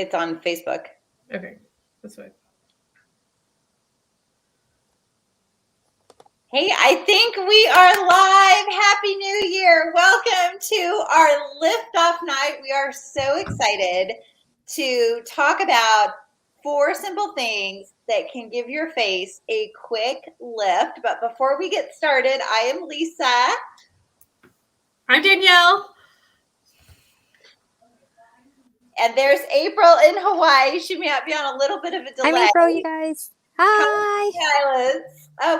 It's on Facebook. Okay, that's fine. Hey, I think we are live. Happy New Year. Welcome to our liftoff night. We are so excited to talk about 4 simple things that can give your face a quick lift. But before we get started, I am Lisa. I'm Danielle. And there's April in Hawaii. She may be on a little bit of a delay. I'm April, you guys. Hi.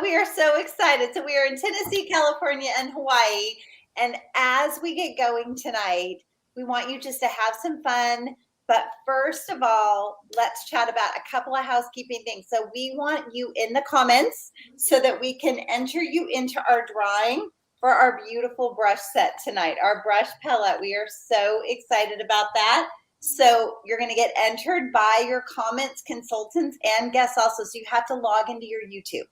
We are so excited. So we are in Tennessee, California, and Hawaii. And as we get going tonight, we want you just to have some fun. But first of all, let's chat about a couple of housekeeping things. So we want you in the comments so that we can enter you into our drawing for our beautiful brush set tonight, our brush palette. We are so excited about that. So you're going to get entered by your comments, consultants, and guests also. So you have to log into your YouTube.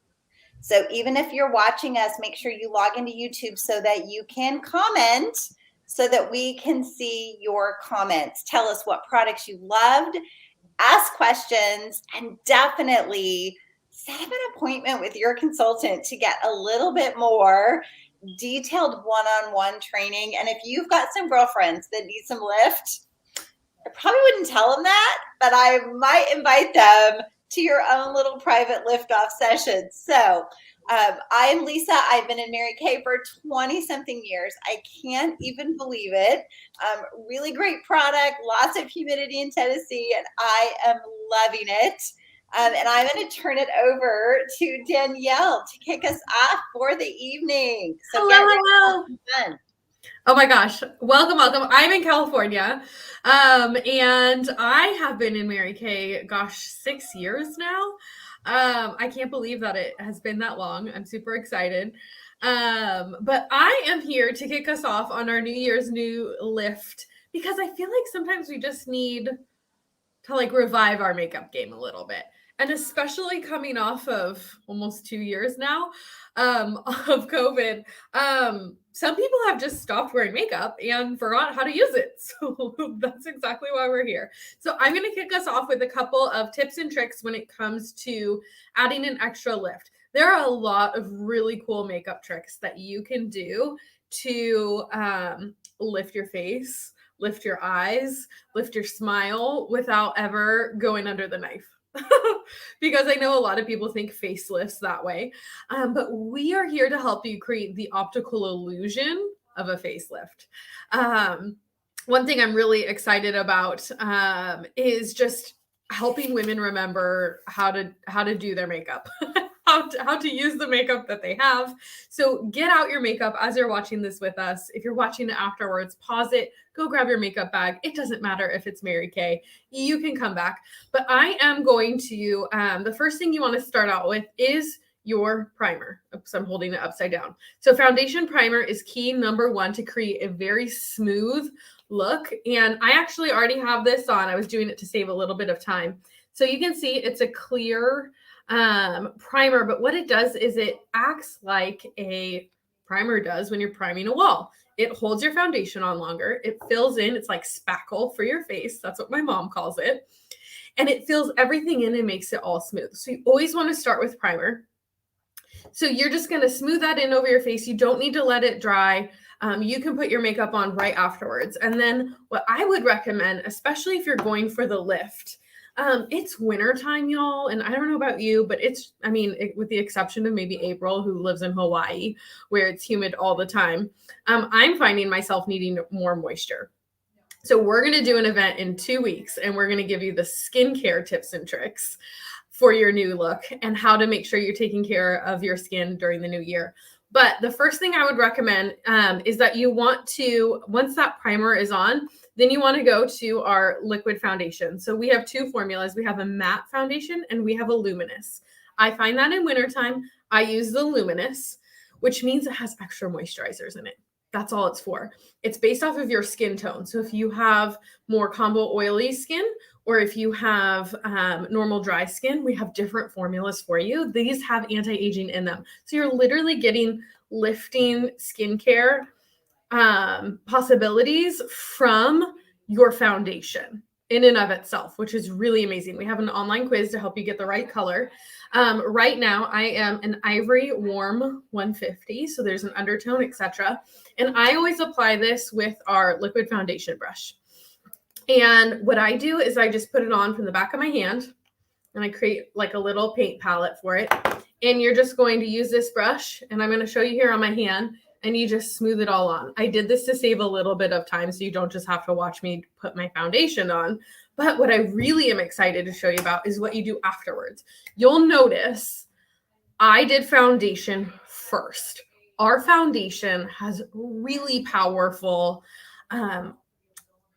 So even if you're watching us, make sure you log into YouTube so that you can comment so that we can see your comments. Tell us what products you loved, ask questions, and definitely set up an appointment with your consultant to get a little bit more detailed one-on-one training. And if you've got some girlfriends that need some lift, I probably wouldn't tell them that, but I might invite them to your own little private liftoff session. So I'm Lisa. I've been in Mary Kay for 20-something years. I can't even believe it. Really great product, lots of humidity in Tennessee, and I am loving it. And I'm going to turn it over to Danielle to kick us off for the evening. So hello. Oh my gosh. Welcome. I'm in California. And I have been in Mary Kay, 6 years now. I can't believe that it has been that long. I'm super excited. But I am here to kick us off on our New Year's new lift because I feel like sometimes we just need to revive our makeup game a little bit. And especially coming off of almost 2 years now of COVID, some people have just stopped wearing makeup and forgot how to use it. So that's exactly why we're here. So I'm going to kick us off with a couple of tips and tricks when it comes to adding an extra lift. There are a lot of really cool makeup tricks that you can do to lift your face, lift your eyes, lift your smile without ever going under the knife. Because I know a lot of people think facelifts that way. But we are here to help you create the optical illusion of a facelift. One thing I'm really excited about is just helping women remember how to do their makeup. How to use the makeup that they have. So get out your makeup as you're watching this with us. If you're watching it afterwards, pause it, go grab your makeup bag. It doesn't matter if it's Mary Kay. You can come back. But I am going to, the first thing you want to start out with is your primer. Oops, I'm holding it upside down. So foundation primer is key number 1 to create a very smooth look. And I actually already have this on. I was doing it to save a little bit of time. So you can see it's a clear primer, but what it does is it acts like a primer does when you're priming a wall. It holds your foundation on longer. It fills in. It's like spackle for your face. That's what my mom calls it. And it fills everything in and makes it all smooth. So you always want to start with primer. So you're just going to smooth that in over your face. You don't need to let it dry. You can put your makeup on right afterwards. And then what I would recommend, especially if you're going for the lift, it's wintertime, y'all. And I don't know about you, but with the exception of maybe April, who lives in Hawaii, where it's humid all the time, I'm finding myself needing more moisture. So we're going to do an event in 2 weeks, and we're going to give you the skincare tips and tricks for your new look and how to make sure you're taking care of your skin during the new year. But the first thing I would recommend is that you want to, once that primer is on, then you want to go to our liquid foundation. So we have 2 formulas. We have a matte foundation and we have a luminous. I find that in wintertime, I use the luminous, which means it has extra moisturizers in it. That's all it's for. It's based off of your skin tone. So if you have more combo oily skin, or if you have normal dry skin, we have different formulas for you. These have anti-aging in them. So you're literally getting lifting skincare possibilities from your foundation. in and of itself, which is really amazing. We have an online quiz to help you get the right color. Right now, I am an Ivory Warm 150, so there's an undertone, etc. And I always apply this with our liquid foundation brush. And what I do is I just put it on from the back of my hand, and I create like a little paint palette for it. And you're just going to use this brush, and I'm going to show you here on my hand, and you just smooth it all on. I did this to save a little bit of time so you don't just have to watch me put my foundation on. But what I really am excited to show you about is what you do afterwards. You'll notice I did foundation first. Our foundation has really powerful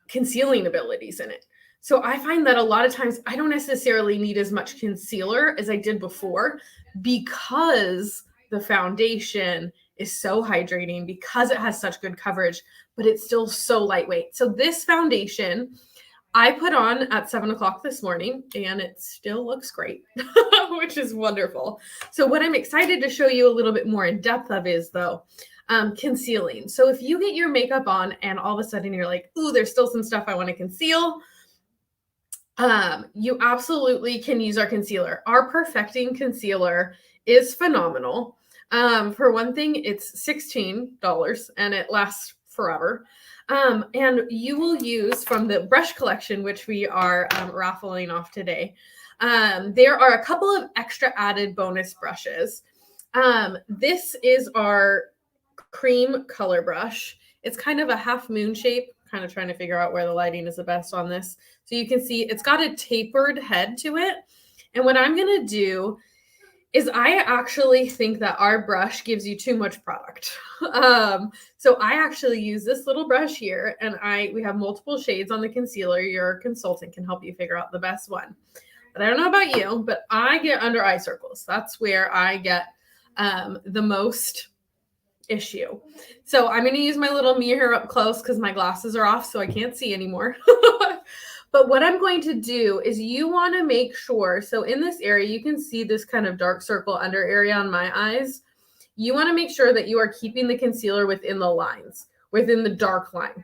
concealing abilities in it. So I find that a lot of times I don't necessarily need as much concealer as I did before because the foundation is so hydrating, because it has such good coverage, but it's still so lightweight. So this foundation I put on at 7 o'clock this morning, and it still looks great, which is wonderful. So what I'm excited to show you a little bit more in depth of is though, concealing. So if you get your makeup on and all of a sudden you're like, ooh, there's still some stuff I want to conceal, you absolutely can use our concealer. Our Perfecting Concealer is phenomenal. For one thing, it's $16 and it lasts forever. And you will use from the brush collection, which we are raffling off today. There are a couple of extra added bonus brushes. This is our cream color brush. It's kind of a half moon shape, kind of trying to figure out where the lighting is the best on this. So you can see it's got a tapered head to it. And what I'm going to do is I actually think that our brush gives you too much product. So I actually use this little brush here, and we have multiple shades on the concealer. Your consultant can help you figure out the best one. But I don't know about you, but I get under eye circles. That's where I get the most issue. So I'm going to use my little mirror up close because my glasses are off, so I can't see anymore. But what I'm going to do is you want to make sure, so in this area, you can see this kind of dark circle under area on my eyes. You want to make sure that you are keeping the concealer within the lines, within the dark line.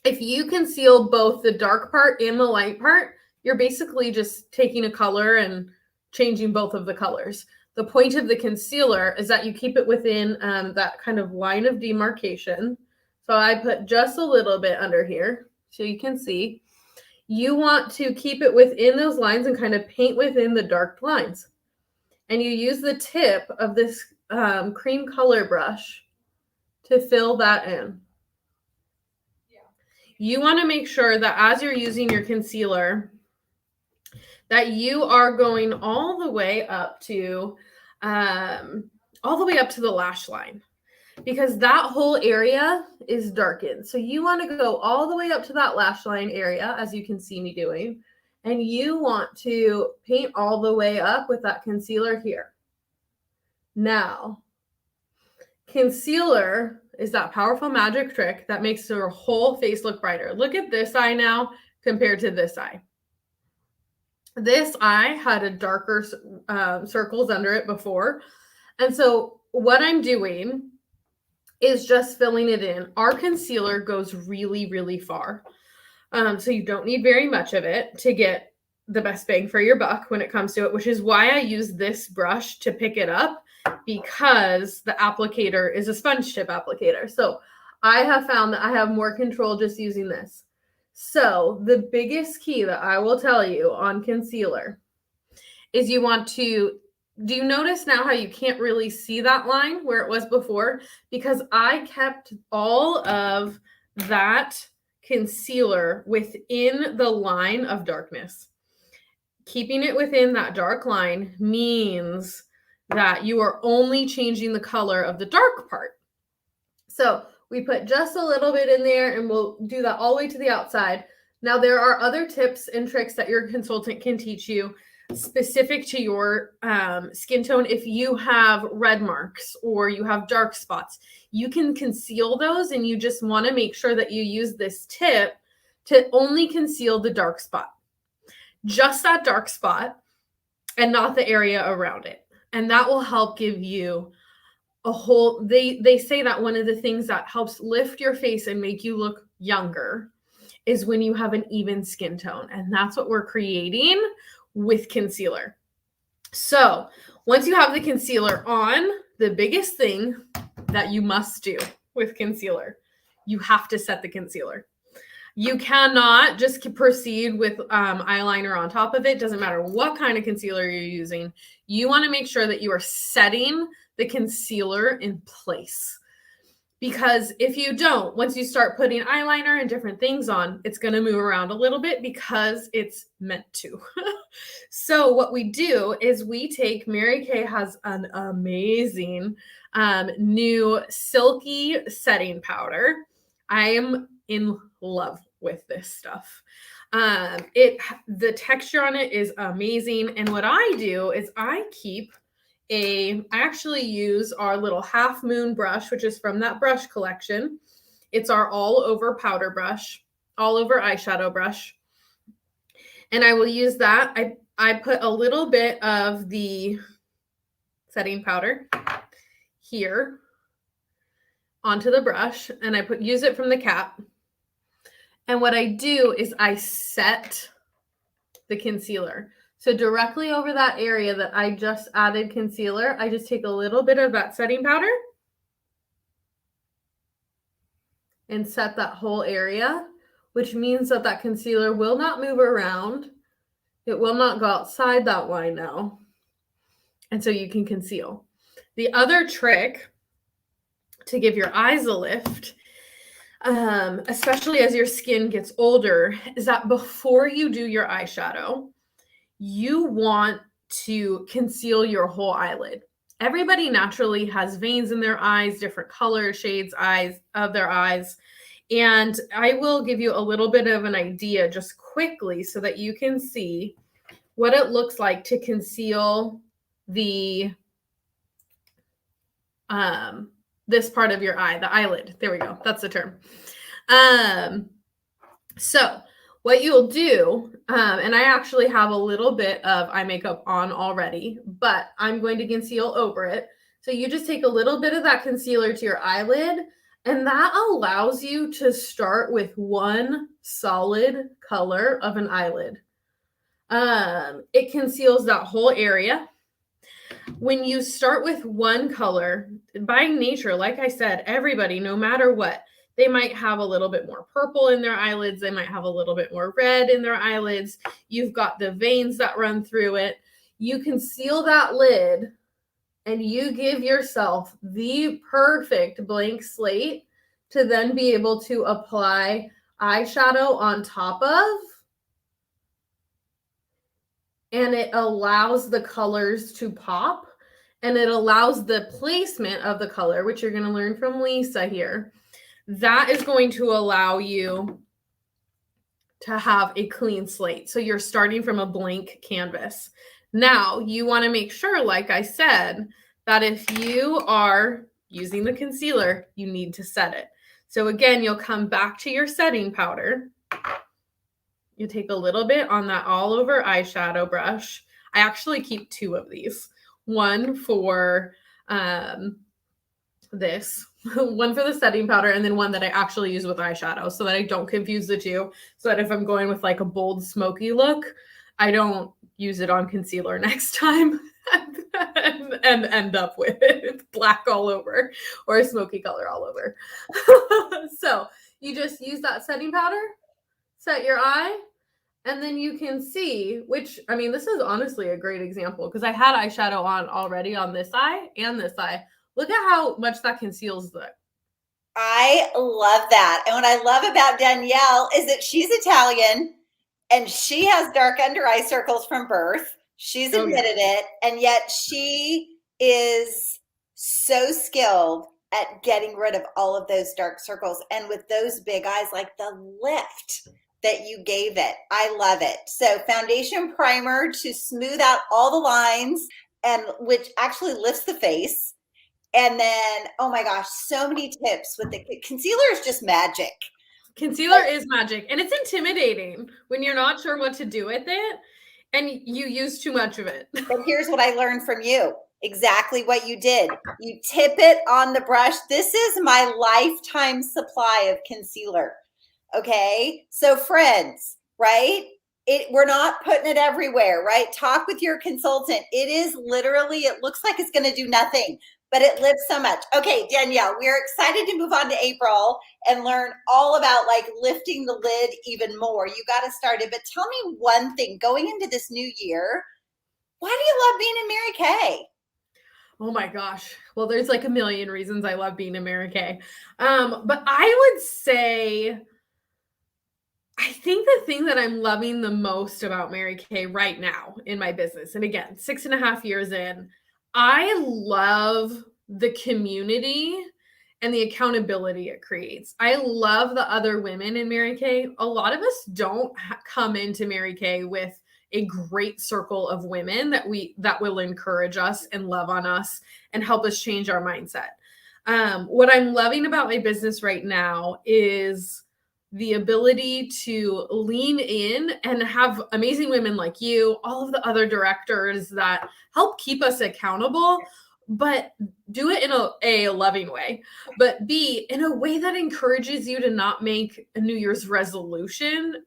If you conceal both the dark part and the light part, you're basically just taking a color and changing both of the colors. The point of the concealer is that you keep it within that kind of line of demarcation. So I put just a little bit under here so you can see. You want to keep it within those lines and kind of paint within the dark lines. And you use the tip of this cream color brush to fill that in. You want to make sure that as you're using your concealer, that you are going all the way up to the lash line, because that whole area is darkened. So you want to go all the way up to that lash line area, as you can see me doing, and you want to paint all the way up with that concealer here. Now, concealer is that powerful magic trick that makes your whole face look brighter. Look at this eye now compared to this eye. This eye had a darker circles under it before. And so what I'm doing is just filling it in. Our concealer goes really, really far. So you don't need very much of it to get the best bang for your buck when it comes to it, which is why I use this brush to pick it up, because the applicator is a sponge tip applicator. So I have found that I have more control just using this. So the biggest key that I will tell you on concealer is you want to, do you notice now how you can't really see that line where it was before? Because I kept all of that concealer within the line of darkness. Keeping it within that dark line means that you are only changing the color of the dark part. So we put just a little bit in there, and we'll do that all the way to the outside. Now, there are other tips and tricks that your consultant can teach you specific to your skin tone. If you have red marks or you have dark spots, you can conceal those, and you just want to make sure that you use this tip to only conceal the dark spot. Just that dark spot and not the area around it. And that will help give you a whole, they say that one of the things that helps lift your face and make you look younger is when you have an even skin tone. And that's what we're creating with concealer. So once you have the concealer on, the biggest thing that you must do with concealer, you have to set the concealer. You cannot just proceed with eyeliner on top of it. Doesn't matter what kind of concealer you're using. You want to make sure that you are setting the concealer in place. Because if you don't, once you start putting eyeliner and different things on, it's going to move around a little bit because it's meant to. So what we do is we take, Mary Kay has an amazing new silky setting powder. I am in love with this stuff. The texture on it is amazing. And what I do is I actually use our little Half Moon brush, which is from that brush collection. It's our all over powder brush, all over eyeshadow brush. And I will use that. I put a little bit of the setting powder here onto the brush, and I use it from the cap. And what I do is I set the concealer. So directly over that area that I just added concealer, I just take a little bit of that setting powder and set that whole area, which means that that concealer will not move around. It will not go outside that line now. And so you can conceal. The other trick to give your eyes a lift, especially as your skin gets older, is that before you do your eyeshadow, you want to conceal your whole eyelid. Everybody naturally has veins in their eyes, different color shades of their eyes. And I will give you a little bit of an idea just quickly so that you can see what it looks like to conceal the this part of your eye, the eyelid. There we go. That's the term. So what you'll do, and I actually have a little bit of eye makeup on already, but I'm going to conceal over it. So you just take a little bit of that concealer to your eyelid, and that allows you to start with one solid color of an eyelid. It conceals that whole area. When you start with one color, by nature, like I said, everybody, no matter what, they might have a little bit more purple in their eyelids. They might have a little bit more red in their eyelids. You've got the veins that run through it. You conceal that lid and you give yourself the perfect blank slate to then be able to apply eyeshadow on top of. And it allows the colors to pop, and it allows the placement of the color, which you're going to learn from Lisa here. That is going to allow you to have a clean slate. So you're starting from a blank canvas. Now, you want to make sure, like I said, that if you are using the concealer, you need to set it. So again, you'll come back to your setting powder. You take a little bit on that all over eyeshadow brush. I actually keep two of these. One for this, one for the setting powder, and then one that I actually use with eyeshadow so that I don't confuse the two. So that if I'm going with like a bold smoky look, I don't use it on concealer next time and end up with black all over or a smoky color all over. So you just use that setting powder, set your eye, and then you can see, which, I mean, this is honestly a great example because I had eyeshadow on already on this eye and this eye. Look at how much that conceals the. I love that. And what I love about Danielle is that she's Italian and she has dark under eye circles from birth. She's admitted it. And yet she is so skilled at getting rid of all of those dark circles. And with those big eyes, like the lift that you gave it. I love it. So foundation primer to smooth out all the lines, and which actually lifts the face. And then, oh my gosh, so many tips with the concealer is just magic. Concealer is magic, and it's intimidating when you're not sure what to do with it and you use too much of it. But here's what I learned from you. Exactly what you did. You tip it on the brush. This is my lifetime supply of concealer. Okay. So friends, right? We're not putting it everywhere, right? Talk with your consultant. It is literally, it looks like it's going to do nothing, but it lifts so much. Okay, Danielle, we're excited to move on to April and learn all about like lifting the lid even more. You got to start it, but tell me one thing going into this new year. Why do you love being in Mary Kay? Oh my gosh. Well, there's like a million reasons I love being in Mary Kay. But I would say, I think the thing that I'm loving the most about Mary Kay right now in my business, and again, 6.5 years in, I love the community and the accountability it creates. I love the other women in Mary Kay. A lot of us don't come into Mary Kay with a great circle of women that will encourage us and love on us and help us change our mindset. What I'm loving about my business right now is the ability to lean in and have amazing women like you, all of the other directors that help keep us accountable, but do it in a loving way, but B, in a way that encourages you to not make a New Year's resolution,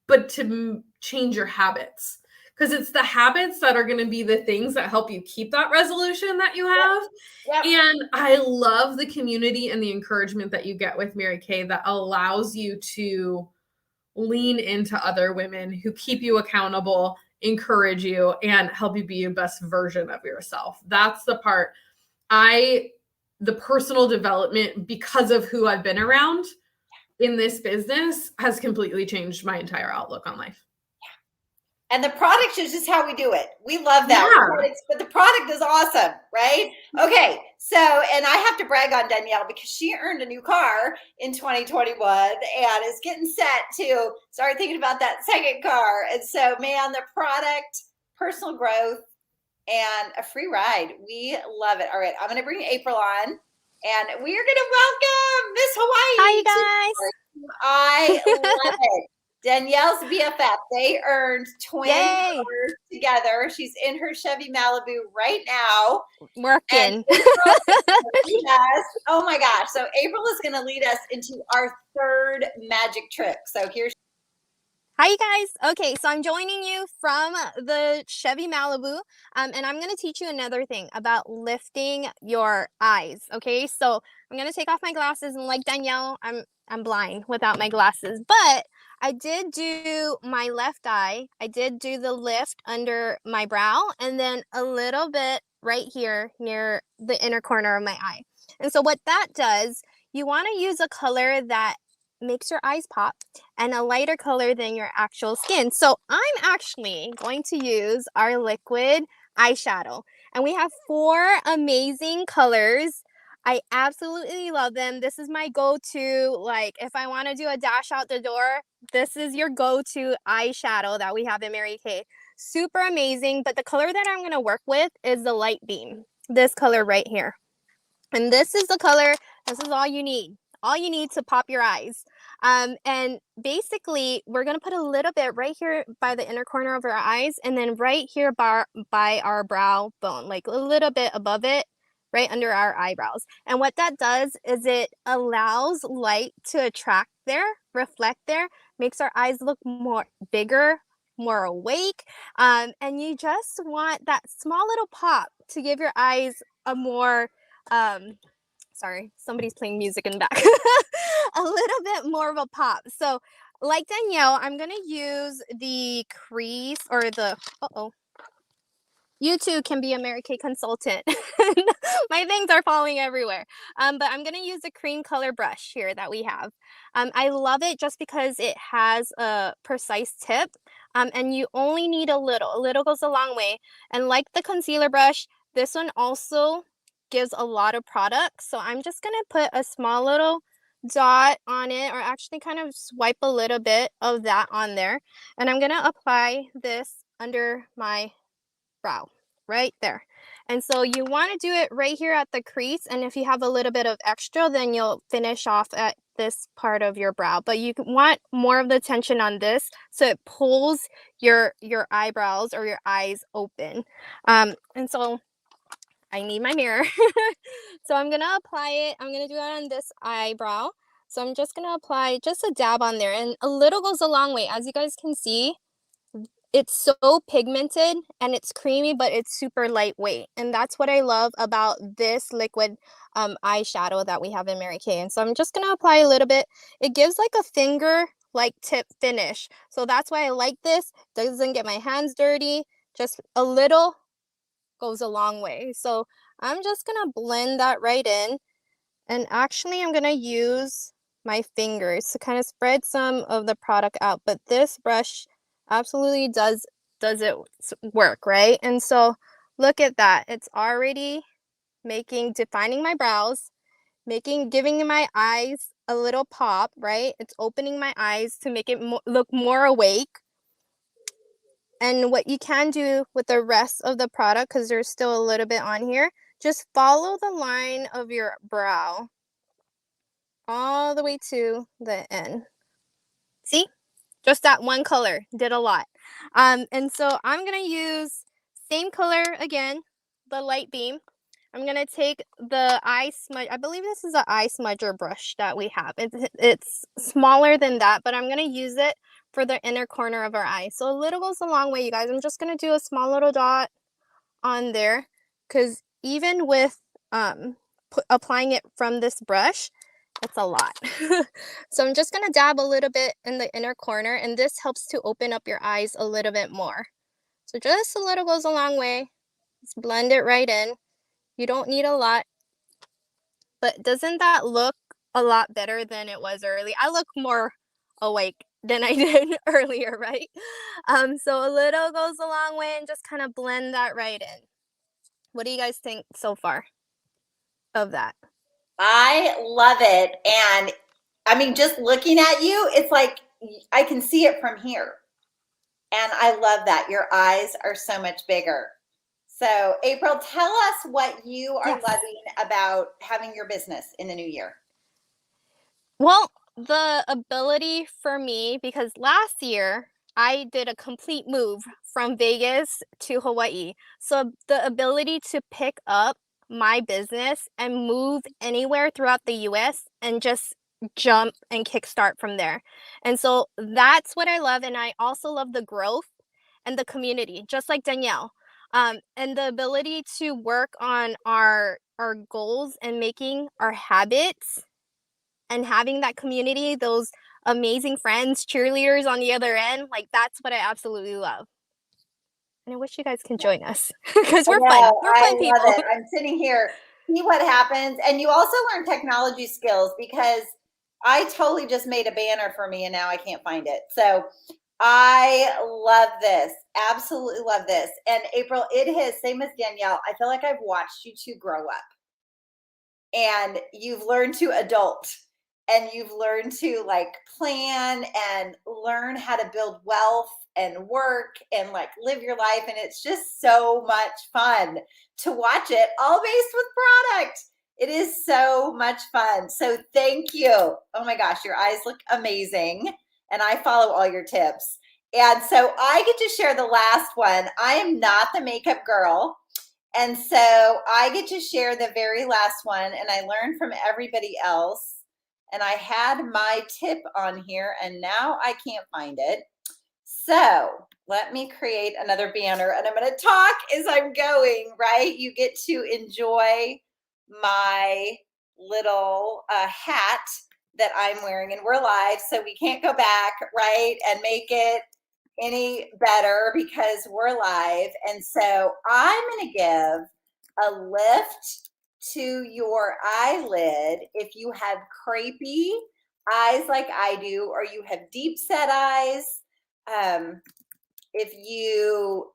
but to change your habits. Because it's the habits that are going to be the things that help you keep that resolution that you have. Yep. And I love the community and the encouragement that you get with Mary Kay that allows you to lean into other women who keep you accountable, encourage you, and help you be your best version of yourself. That's the part the personal development, because of who I've been around in this business, has completely changed my entire outlook on life. And the product is just how we do it. We love that. Yeah. But the product is awesome, right? Okay. So, and I have to brag on Danielle because she earned a new car in 2021 and is getting set to start thinking about that second car. And so, man, the product, personal growth, and a free ride. We love it. All right. I'm going to bring April on and we are going to welcome Miss Hawaii. Hi, you guys. I love it. Danielle's BFF. They earned twin cars together. She's in her Chevy Malibu right now. Working. Yes. Oh my gosh. So April is going to lead us into our third magic trick. So here's. Hi, you guys. Okay, so I'm joining you from the Chevy Malibu, and I'm going to teach you another thing about lifting your eyes. Okay, so I'm going to take off my glasses, and like Danielle, I'm blind without my glasses, but I did do my left eye. I did do the lift under my brow, and then a little bit right here near the inner corner of my eye. And so what that does, you want to use a color that makes your eyes pop and a lighter color than your actual skin. So I'm actually going to use our liquid eyeshadow, and we have 4 amazing colors. I absolutely love them. This is my go-to, like if I want to do a dash out the door, this is your go-to eyeshadow that we have in Mary Kay. Super amazing, but the color that I'm going to work with is the light beam, this color right here. And this is the color, this is all you need to pop your eyes. And basically we're going to put a little bit right here by the inner corner of our eyes, and then right here by our brow bone, like a little bit above it, right under our eyebrows. And what that does is it allows light to attract there, reflect there, makes our eyes look more bigger, more awake. And you just want that small little pop to give your eyes a more sorry, somebody's playing music in the back. A little bit more of a pop. So like Danielle, I'm going to use the crease or the, you too can be a Mary Kay consultant. My things are falling everywhere. But I'm going to use a cream color brush here that we have. I love it just because it has a precise tip. And you only need a little. A little goes a long way. And like the concealer brush, this one also gives a lot of product. So I'm just going to put a small little dot on it, or actually kind of swipe a little bit of that on there. And I'm going to apply this under my brow right there. And so you want to do it right here at the crease, and if you have a little bit of extra, then you'll finish off at this part of your brow, but you want more of the tension on this so it pulls your eyebrows or your eyes open. And so I need my mirror. So I'm gonna apply it. I'm gonna do it on this eyebrow. So I'm just going to apply just a dab on there, and a little goes a long way. As you guys can see, it's so pigmented and it's creamy, but it's super lightweight. And that's what I love about this liquid eyeshadow that we have in Mary Kay. And so I'm just going to apply a little bit. It gives like a finger like tip finish. So that's why I like this. Doesn't get my hands dirty. Just a little goes a long way. So I'm just going to blend that right in. And actually, I'm going to use my fingers to kind of spread some of the product out. But this brush absolutely does it work, right? And so look at that. It's already defining my brows, giving my eyes a little pop, right? It's opening my eyes to make it look more awake. And what you can do with the rest of the product, because there's still a little bit on here, just follow the line of your brow all the way to the end. See? Just that one color did a lot. And so I'm going to use same color again, the light beam. I'm going to take the eye smudge. I believe this is an eye smudger brush that we have. It's smaller than that, but I'm going to use it for the inner corner of our eye. So a little goes a long way, you guys. I'm just going to do a small little dot on there, because even with applying it from this brush, it's a lot. So I'm just going to dab a little bit in the inner corner, and this helps to open up your eyes a little bit more. So just a little goes a long way. Just blend it right in. You don't need a lot. But doesn't that look a lot better than it was early? I look more awake than I did earlier, right? So a little goes a long way, and just kind of blend that right in. What do you guys think so far of that? I love it. And I mean, just looking at you, it's like I can see it from here. And I love that. Your eyes are so much bigger. So, April, tell us what you are loving about having your business in the new year. Well, the ability for me, because last year I did a complete move from Vegas to Hawaii. So the ability to pick up my business and move anywhere throughout the US and just jump and kickstart from there. And so that's what I love. And I also love the growth and the community, just like Danielle. And the ability to work on our goals and making our habits and having that community, those amazing friends, cheerleaders on the other end, like that's what I absolutely love. And I wish you guys can join us, because we're fun. We're fun people. I love it. I'm sitting here, see what happens. And you also learn technology skills, because I totally just made a banner for me and now I can't find it. So I love this. Absolutely love this. And April, it has, same as Danielle, I feel like I've watched you two grow up, and you've learned to adult, and you've learned to like plan and learn how to build wealth and work and like live your life. And it's just so much fun to watch it, all based with product. It is so much fun. So thank you. Oh my gosh, your eyes look amazing. And I follow all your tips. And so I get to share the last one. I am not the makeup girl. And so I get to share the very last one, and I learned from everybody else. And I had my tip on here, and now I can't find it. So let me create another banner, and I'm going to talk as I'm going, right? You get to enjoy my little hat that I'm wearing, and we're live, so we can't go back, right, and make it any better because we're live. And so I'm going to give a lift to your eyelid if you have crepey eyes like I do, or you have deep set eyes. If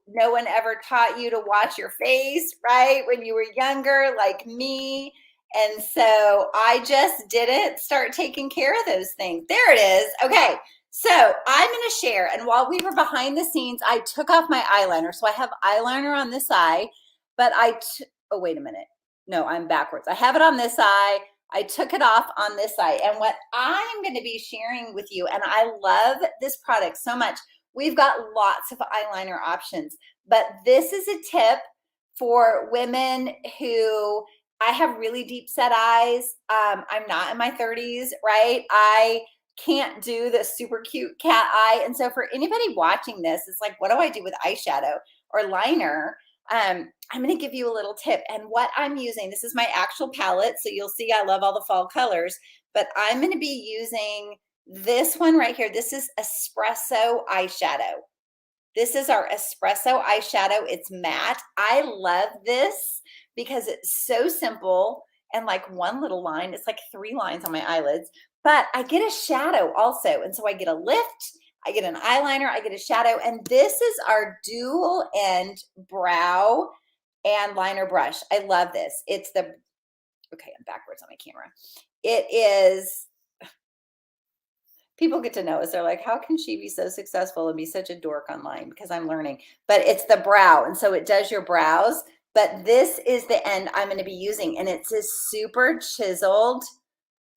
no one ever taught you to wash your face, right, when you were younger, like me. And so I just didn't start taking care of those things. There it is. Okay. So I'm going to share. And while we were behind the scenes, I took off my eyeliner. So I have eyeliner on this eye, but oh, wait a minute. No, I'm backwards. I have it on this eye. I took it off on this eye. And what I'm going to be sharing with you, and I love this product so much. We've got lots of eyeliner options, but this is a tip for women who I have really deep set eyes. I'm not in my 30s, right? I can't do the super cute cat eye. And so for anybody watching this, it's like, what do I do with eyeshadow or liner? I'm going to give you a little tip. And what I'm using, this is my actual palette. So you'll see I love all the fall colors, but I'm going to be using this one right here. This is Espresso eyeshadow. This is our Espresso eyeshadow. It's matte. I love this because it's so simple and like one little line. It's like 3 lines on my eyelids, but I get a shadow also. And so I get a lift, I get an eyeliner, I get a shadow. And this is our dual end brow and liner brush. I love this. It's the, okay, I'm backwards on my camera. It is, people get to know us. They're like, how can she be so successful and be such a dork online? Because I'm learning, but it's the brow. And so it does your brows, but this is the end I'm going to be using. And it's this super chiseled,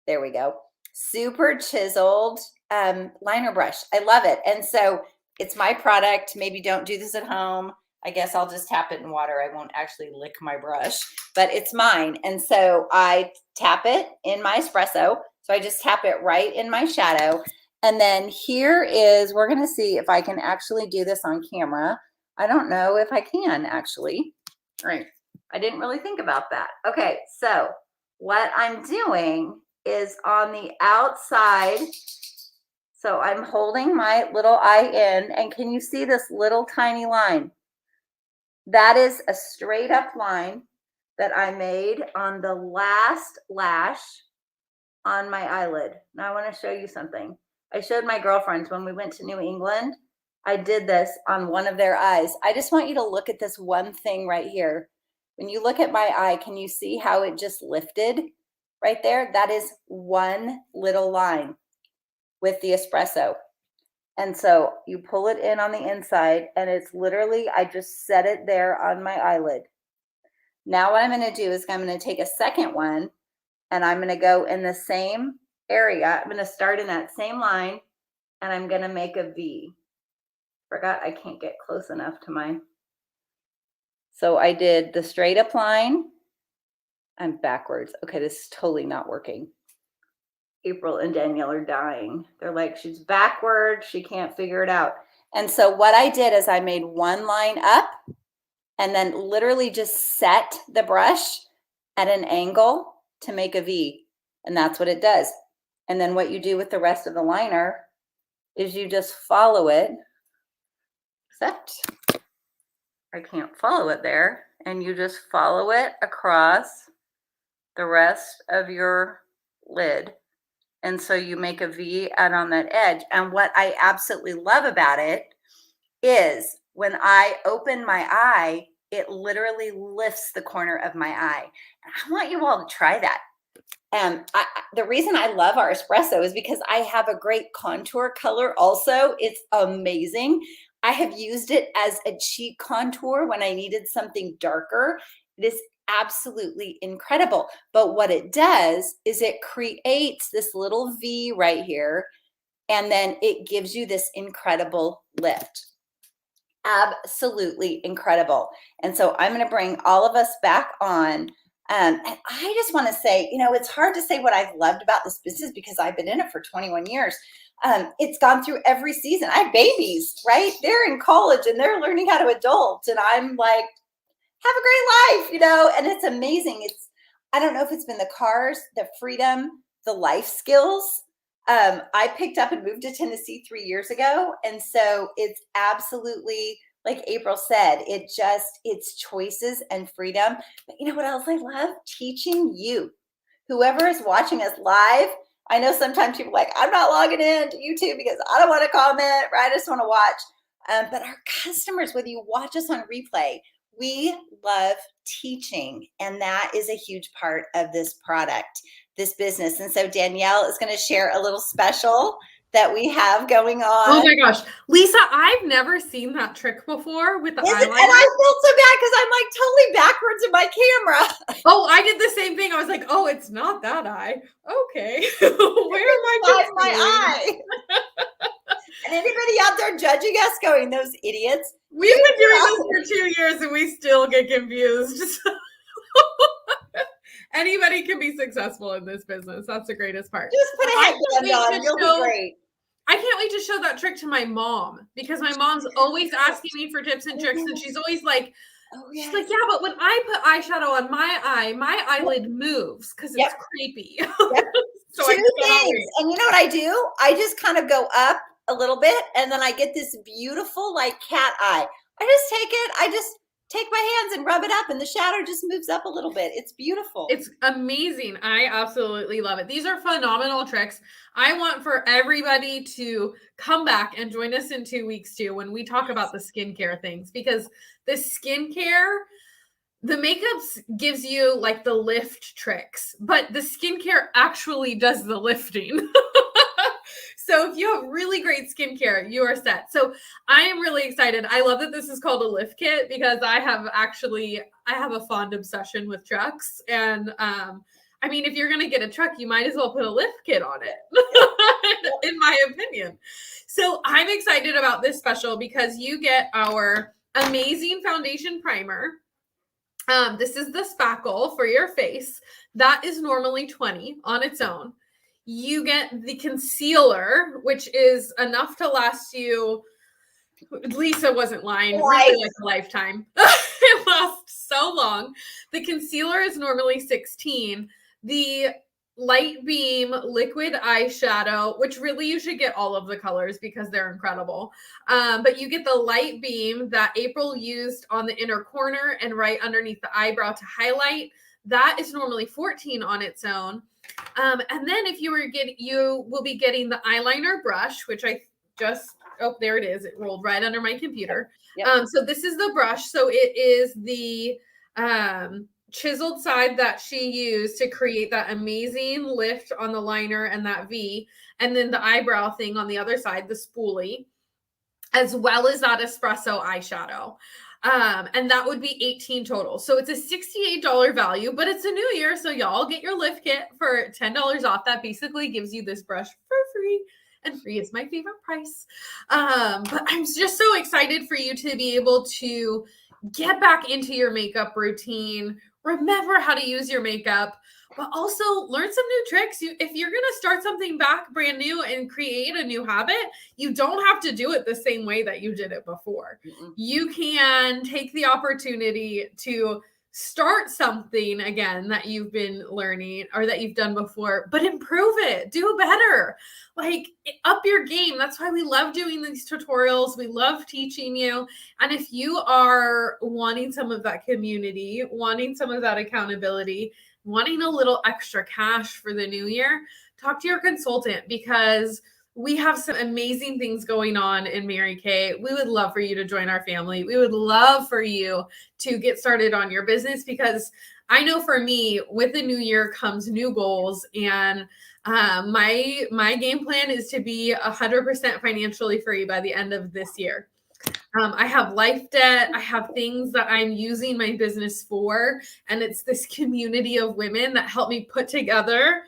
there we go, super chiseled liner brush. I love it. And so it's my product. Maybe don't do this at home. I guess I'll just tap it in water. I won't actually lick my brush, but it's mine. And so I tap it in my espresso. So I just tap it right in my shadow. And then here is, we're going to see if I can actually do this on camera. I don't know if I can actually. All right. I didn't really think about that. Okay. So what I'm doing is on the outside. So I'm holding my little eye in, and can you see this little tiny line? That is a straight up line that I made on the last lash on my eyelid. Now I want to show you something. I showed my girlfriends when we went to New England. I did this on one of their eyes. I just want you to look at this one thing right here. When you look at my eye, can you see how it just lifted right there? That is one little line with the espresso. And so you pull it in on the inside, and it's literally, I just set it there on my eyelid. Now what I'm going to do is I'm going to take a second one, and I'm going to go in the same area. I'm going to start in that same line, and I'm going to make a V. Forgot I can't get close enough to mine. So I did the straight up line. I'm backwards. Okay, this is totally not working. April and Danielle are dying. They're like, she's backwards. She can't figure it out. And so what I did is I made one line up and then literally just set the brush at an angle to make a V. And that's what it does. And then what you do with the rest of the liner is you just follow it, except I can't follow it there. And you just follow it across the rest of your lid. And so you make a V out on that edge. And what I absolutely love about it is when I open my eye, it literally lifts the corner of my eye. And I want you all to try that. The reason I love our espresso is because I have a great contour color also. It's amazing. I have used it as a cheek contour when I needed something darker. It is absolutely incredible. But what it does is it creates this little V right here, and then it gives you this incredible lift. Absolutely incredible. And so I'm going to bring all of us back on. And I just want to say, you know, it's hard to say what I've loved about this business because I've been in it for 21 years. It's gone through every season. I have babies, right? They're in college and they're learning how to adult. And I'm like, have a great life, you know, and it's amazing. I don't know if it's been the cars, the freedom, the life skills. I picked up and moved to Tennessee 3 years ago. And so it's absolutely, like April said, it's choices and freedom. But you know what else I love? Teaching you. Whoever is watching us live, I know sometimes people are like, I'm not logging in to YouTube because I don't want to comment, right? I just want to watch. But our customers, whether you watch us on replay, we love teaching, and that is a huge part of this product, this business. And so Danielle is going to share a little special that we have going on. Oh my gosh. Lisa, I've never seen that trick before with the eyeliner. And I feel so bad because I'm like totally backwards in my camera. Oh, I did the same thing. I was like, oh, it's not that eye. Okay. Where am I? My eye. And anybody out there judging us going, those idiots. We've been doing this for 2 years and we still get confused. Anybody can be successful in this business. That's the greatest part. Just put a I can't headband wait on. to You'll show- be great. I can't wait to show that trick to my mom because my mom's always asking me for tips and tricks, and she's always like, Oh, she's yes. like, yeah, but when I put eyeshadow on my eyelid moves because it's creepy. So Two I cannot things. wait. And you know what I do? I just kind of go up a little bit, and then I get this beautiful like cat eye. I just take my hands and rub it up, and the shadow just moves up a little bit. It's beautiful. It's amazing. I absolutely love it. These are phenomenal tricks. I want for everybody to come back and join us in 2 weeks too when we talk about the skincare things, because the skincare, the makeup gives you like the lift tricks, but the skincare actually does the lifting. So if you have really great skincare, you are set. So I am really excited. I love that this is called a lift kit because I have a fond obsession with trucks. And I mean, if you're going to get a truck, you might as well put a lift kit on it, in my opinion. So I'm excited about this special because you get our amazing foundation primer. This is the spackle for your face. That is normally $20 on its own. You get the concealer, which is enough to last you, Lisa wasn't lying, really like a lifetime. It lasts so long. The concealer is normally $16. The Light Beam liquid eyeshadow, which really you should get all of the colors because they're incredible. But you get the Light Beam that April used on the inner corner and right underneath the eyebrow to highlight. That is normally $14 on its own. And then if you will be getting the eyeliner brush, which I just, there it is. It rolled right under my computer. Yep. So this is the brush. So it is the chiseled side that she used to create that amazing lift on the liner and that V, and then the eyebrow thing on the other side, the spoolie, as well as that espresso eyeshadow. And that would be $18 total. So it's a $68 value, but it's a new year. So y'all get your lift kit for $10 off. That basically gives you this brush for free, and free is my favorite price. But I'm just so excited for you to be able to get back into your makeup routine, remember how to use your makeup, but also learn some new tricks. If you're going to start something back brand new and create a new habit, you don't have to do it the same way that you did it before. Mm-mm. You can take the opportunity to start something again that you've been learning or that you've done before, but improve it, do better, like up your game. That's why we love doing these tutorials. We love teaching you. And if you are wanting some of that community, wanting some of that accountability, wanting a little extra cash for the new year, talk to your consultant because we have some amazing things going on in Mary Kay. We would love for you to join our family. We would love for you to get started on your business because I know for me, with the new year comes new goals. And my game plan is to be 100% financially free by the end of this year. I have life debt. I have things that I'm using my business for. And it's this community of women that help me put together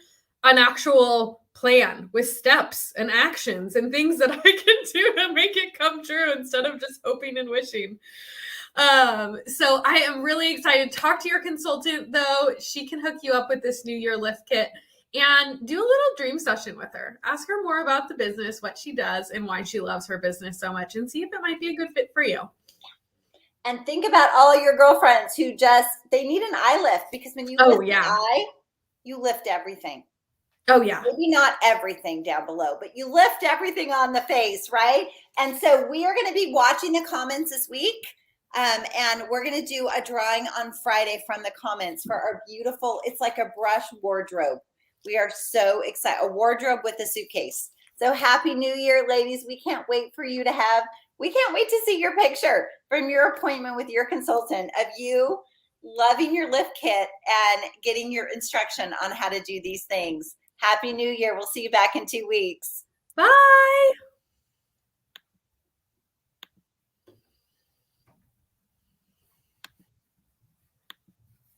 an actual plan with steps and actions and things that I can do to make it come true instead of just hoping and wishing. So I am really excited. Talk to your consultant though. She can hook you up with this New Year lift kit and do a little dream session with her. Ask her more about the business, what she does, and why she loves her business so much, and see if it might be a good fit for you. And think about all your girlfriends who they need an eye lift, because when you lift the eye, you lift everything. Oh, yeah. Maybe not everything down below, but you lift everything on the face, right? And so we are going to be watching the comments this week. And we're going to do a drawing on Friday from the comments for our beautiful, it's like a brush wardrobe. We are so excited. A wardrobe with a suitcase. So happy New Year, ladies. We can't wait to see your picture from your appointment with your consultant of you loving your lift kit and getting your instruction on how to do these things. Happy New Year. We'll see you back in 2 weeks. Bye.